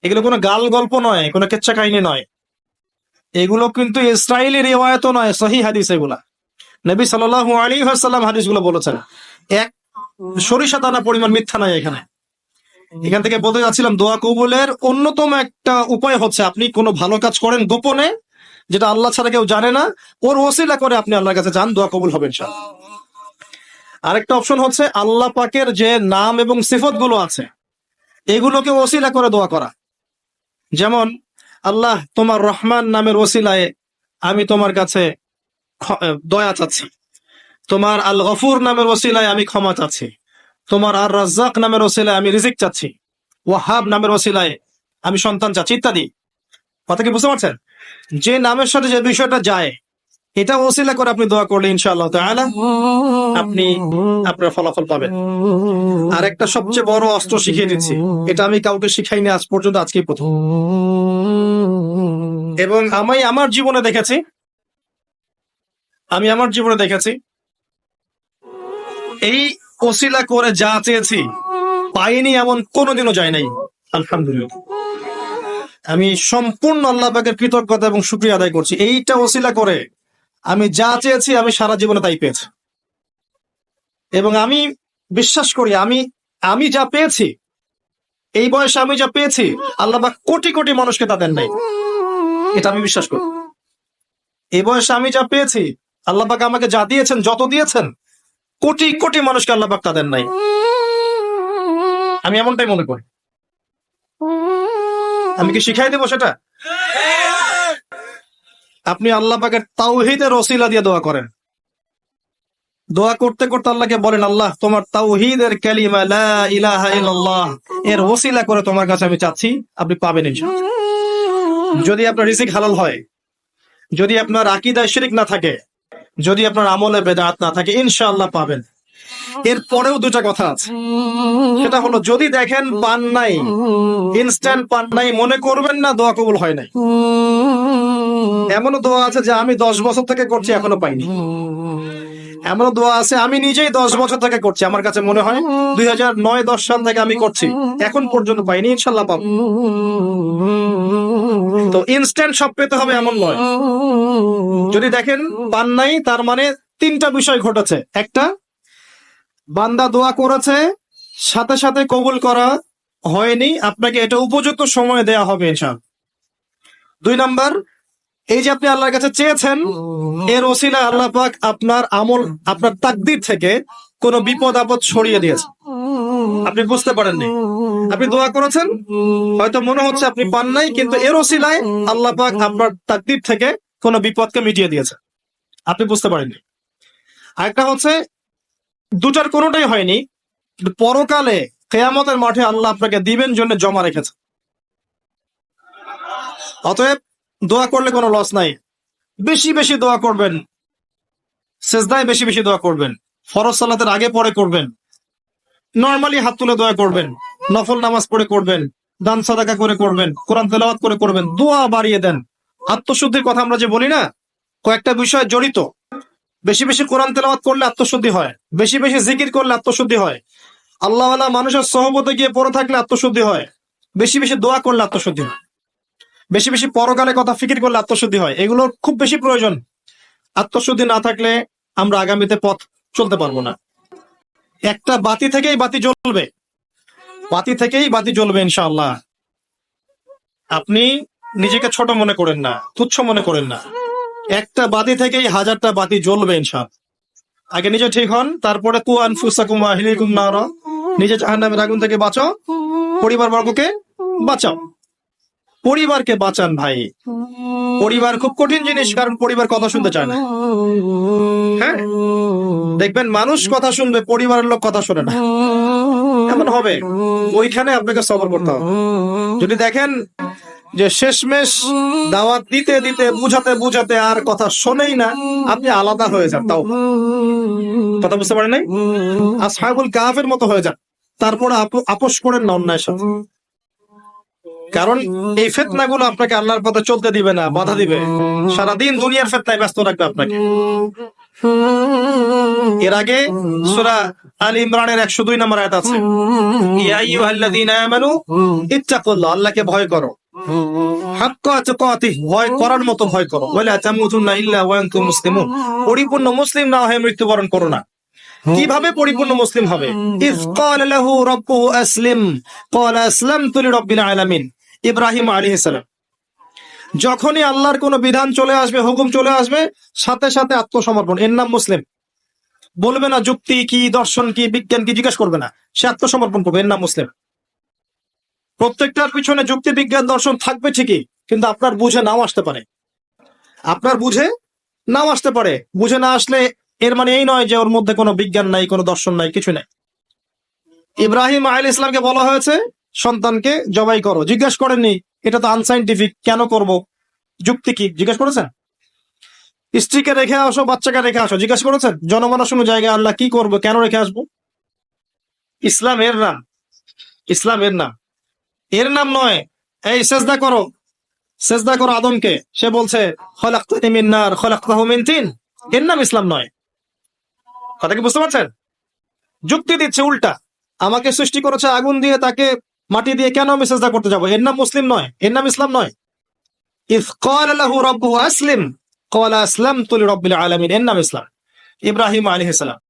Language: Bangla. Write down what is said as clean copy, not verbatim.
এগুলো কোনো গাল গল্প নয়, কোনো কেচ্ছা কাহিনী নয়, এগুলো কিন্তু ইসরায়েলি রিওয়ায়াত নয়, সহিহ হাদিস এগুলা। নবী সাল্লাল্লাহু আলাইহি ওয়াসাল্লাম হাদিসগুলো বলেছেন, এক সরিষা দানা পরিমাণ মিথ্যা নাই এখানে। এখান থেকে বলতে যাচ্ছিলাম, দোয়া কবুলের অন্যতম একটা উপায় হচ্ছে আপনি কোনো ভালো কাজ করেন গোপনে, যেটা আল্লাহ ছাড়া কেউ জানে না, ওর ওসিলা করে আপনি আল্লাহর কাছে যান, দোয়া কবুল হবে ইনশাআল্লাহ। আরেকটা অপশন হচ্ছে আল্লাহ পাকের যে নাম এবং সিফত গুলো আছে এগুলোকে ওসিলা করে দোয়া করা। যেমন, আল্লাহ তোমার রহমান নামের ওসিলায় আমি তোমার কাছে দয়া চাচ্ছি, তোমার আল গফুর নামের ওসিলায় আমি ক্ষমা চাচ্ছি, তোমার আর রাজ্জাক নামের ওসিলায় আমি রিজিক চাচ্ছি, ওয়াহাব নামের ওসিলায় আমি সন্তান চাচ্ছি, ইত্যাদি। কথা কি বুঝতে পারছেন? যে নামের সাথে যে বিষয়টা যায় এটা ওসিলা করে আপনি দোয়া করলে ইনশাআল্লাহ তাআলা আপনি আপনার ফলাফল পাবেন। আর একটা সবচেয়ে বড় অস্ত্র শিখিয়ে দিচ্ছি, এটা আমি কাউকে শিখাইনি আজ পর্যন্ত, আজকেই প্রথম। এবং আমি আমার জীবনে দেখেছি এই ওসিলা করে যা চেয়েছি পাইনি এমন কোনোদিনও যায় নাই, আলহামদুলিল্লাহ। আমি সম্পূর্ণ আল্লাহ পাকের কৃতজ্ঞতা এবং শুকরিয়া আদায় করছি। এইটা ওসিলা করে আমি যা চেয়েছি আমি সারা জীবনে তাই পেয়েছি। এবং আমি বিশ্বাস করি আমি যা পেয়েছি, এই বয়সে আমি যা পেয়েছি, আল্লাহ পাক কোটি কোটি মানুষকে তা দেন নাই, এটা আমি বিশ্বাস করি। এই বয়সে আমি যা পেয়েছি, আল্লাহ পাক আমাকে যা দিয়েছেন, যত দিয়েছেন, কোটি কোটি মানুষকে আল্লাহ পাক তা দেন নাই, আমি এমনটাই মনে করি। আমি কি শিখাই দেবো সেটা? আপনি আল্লাহ পাকের তাওহীদের ওসিলা দিয়ে দোয়া করেন। দোয়া করতে করতে আল্লাহকে বলেন, আল্লাহ তোমার তাওহীদের কালিমা লা ইলাহা ইল্লাল্লাহ এর ওসিলা করে তোমার কাছে আমি চাচ্ছি, আপনি পাবেন ইনশাআল্লাহ। যদি আপনার রিজিক হালাল হয়, যদি আপনার আকীদায় শিরক না থাকে, যদি আপনার আমলে বেদাত না থাকে, ইনশাআল্লাহ পাবেন। এরপরেও দুটা কথা আছে, সেটা হলো যদি দেখেন পান নাই, ইনস্ট্যান্ট পান নাই, মনে করবেন না দোয়া কবুল হয় নাই। এমনও দোয়া আছে যে আমি 10 বছর থেকে করছি এখনো পাইনি। এমনও দোয়া আছে আমি নিজেই 10 বছর থেকে করছি, আমার কাছে মনে হয় 2009-10 সাল থেকে আমি করছি, এখন পর্যন্ত পাইনি, ইনশাআল্লাহ পাবো। তো ইনস্ট্যান্ট সব পেতে হবে এমন নয়। যদি দেখেন পান নাই, তার মানে তিনটা বিষয় ঘটেছে। একটা, বান্দা দোয়া করেছে, সাথে সাথে কবুল করা হয়নি, আপনাকে এটা উপযুক্ত সময় দেয়া হবে ইনশাআল্লাহ। 2 নাম্বার, এই যে আপনি আল্লাহর কাছে চেয়েছেন, এর ওসিলা আল্লাহ পাক আপনার আমল, আপনার তাকদীর থেকে কোন বিপদ আপদ সরিয়ে দিয়েছে, আপনি বুঝতে পারেননি। আপনি দোয়া করেছেন, হয়তো মনে হচ্ছে আপনি পান নাই, কিন্তু এর ওসিলায় আল্লাহ পাক আপনার তাকদীর থেকে কোন বিপদকে মিটিয়ে দিয়েছে, আপনি বুঝতে পারেননি। আরেকটা হচ্ছে, দুটার কোনোটাই হয়নি, পরকালে কিয়ামতের মাঠে আল্লাহ আপনাকে দিবেন জন্য জমা রেখেছে। অতএব দোয়া করলে কোনো লস নাই। বেশি বেশি দোয়া করবেন, সেজদায় বেশি বেশি দোয়া করবেন, ফরজ সালাতের আগে পরে করবেন, নরমালি হাত তুলে দোয়া করবেন, নফল নামাজ পড়ে করবেন, দান সাদাকা করে করবেন, কোরআন তেলাওয়াত করে করবেন, দোয়া বাড়িয়ে দেন। আত্মশুদ্ধির কথা আমরা যে বলি না, কয়েকটা বিষয় জড়িত। বেশি বেশি কোরআন তেলাওয়াত করলে আত্মশুদ্ধি হয়, বেশি বেশি জিকির করলে আত্মশুদ্ধি হয়, আল্লাহওয়ালা মানুষের সহবতে গিয়ে পড়ে থাকলে আত্মশুদ্ধি হয়, বেশি বেশি দোয়া করলে আত্মশুদ্ধি হয়, বেশি বেশি পরকালে কথা ফিকির করলে আত্মশুদ্ধি হয়। এগুলো খুব বেশি প্রয়োজন। আত্মশুদ্ধি না থাকলে আমরা আগামীতে পথ চলতে পারবো না। একটা বাতি থেকেই বাতি জ্বলবে ইনশাআল্লাহ। আপনি নিজেকে ছোট মনে করেন না, তুচ্ছ মনে করেন না, একটা বাতি থেকেই 1000টা বাতি জ্বলবে ইনশাআল্লাহ। আগে নিজে ঠিক হন, তারপরে কু আনফুসাকুম ওয়া আহলিকুম নারা, নিজে জাহান্নামের আগুন থেকে বাঁচাও, পরিবার বর্গকে বাঁচাও। পরিবারকে বাঁচান ভাই। পরিবার খুব কঠিন জিনিস, কারণ পরিবার কথা শুনতে চায় না। হ্যাঁ, দেখবেন মানুষ কথা শুনবে, পরিবারের লোক কথা শোনে না, এমন হবে। ওইখানে আপনাকে সবর করতে হবে। যদি দেখেন যে শেষমেশ দাওয়াত দিতে দিতে বুঝাতে আর কথা শোনেই না, আপনি আলাদা হয়ে যান। তাও কথা বুঝতে পারেন নাই, আসহাবুল কাহাফের মতো হয়ে যান, তারপরে আপোষ করেন না অন্যায়ের সাথে। কারণ এই ফিতনাগুলো আপনাকে আল্লাহর পথে চলতে দিবে না, বাধা দিবে, সারাদিন দুনিয়ার ফিতনায় ব্যস্ত রাখবে আপনাকে। এর আগে সূরা আল ইমরানের 102 নম্বর আয়াত আছে, ইয়া আইয়ুহাল্লাযীনা আমানু ইত্তাকুল্লাহ, আল্লাহকে ভয় করো, হাক্কা তুকাতিহ, ভয় করার মতো ভয় করো, ওয়ালা তামুতুন্না ইল্লা ওয়া আনতুম মুসলিমুন, পরিপূর্ণ মুসলিম না হয়ে মৃত্যুবরণ করো না। কিভাবে পরিপূর্ণ মুসলিম হবে? ইয ক্বালা লাহু রাব্বুহু আসলিম ক্বালা আসলামতু লিরাব্বিল আলামিন, ইব্রাহিম আলাইহিস সালাম যখনই আল্লাহর কোনো বিধান চলে আসবে, হুকুম চলে আসবে, সাথে সাথে আত্মসমর্পণ, এর নাম মুসলিম। বলবে না যুক্তি কি, দর্শন কি, বিজ্ঞান কি, জিজ্ঞেস করবে না, সে আত্মসমর্পণ করবে, এর নাম মুসলিম। প্রত্যেকটার পিছনে যুক্তি, বিজ্ঞান, দর্শন থাকবে ঠিকই, কিন্তু আপনার বুঝে নাও আসতে পারে, আপনার বুঝে নাও আসতে পারে। বুঝে না আসলে এর মানে এই নয় যে ওর মধ্যে কোনো বিজ্ঞান নাই, কোনো দর্শন নাই, কিছু নাই। ইব্রাহিম আলাইহিস সালামকে বলা হয়েছে সন্তানকে জবাই করো, জিজ্ঞেস করেননি এটা তো আনসাইন্টিফিক, কেন করব, যুক্তি কি, জিজ্ঞেস করেছেন? স্ত্রীকে রেখে আসো, বাচ্চাকে রেখে আসো, জিজ্ঞেস করেছেন? জনমানস জায়গায় আল্লাহ কি করবো, কেন রেখে আসবো? ইসলাম এর নাম, ইসলাম এর নাম, এর নাম নয় এই সেজদা করো, সেজদা করো আদমকে, সে বলছে খলাকতানি মিন নার খলাকতাহু মিন তিন, এর নাম ইসলাম নয়। কথা কি বুঝতে পারছেন? যুক্তি দিচ্ছে উল্টা, আমাকে সৃষ্টি করেছে আগুন দিয়ে, তাকে মাটি দিয়ে, কেন আমি সেজদা করতে যাবো? এর নাম মুসলিম নয়, এর নাম ইসলাম নয়। ইয ক্বালা লাহু রাব্বুহু আসলিম ক্বালা আসলামতু লিরাব্বিল আলামিন, এর নাম ইসলাম। ইব্রাহিম আলাইহিস সালাম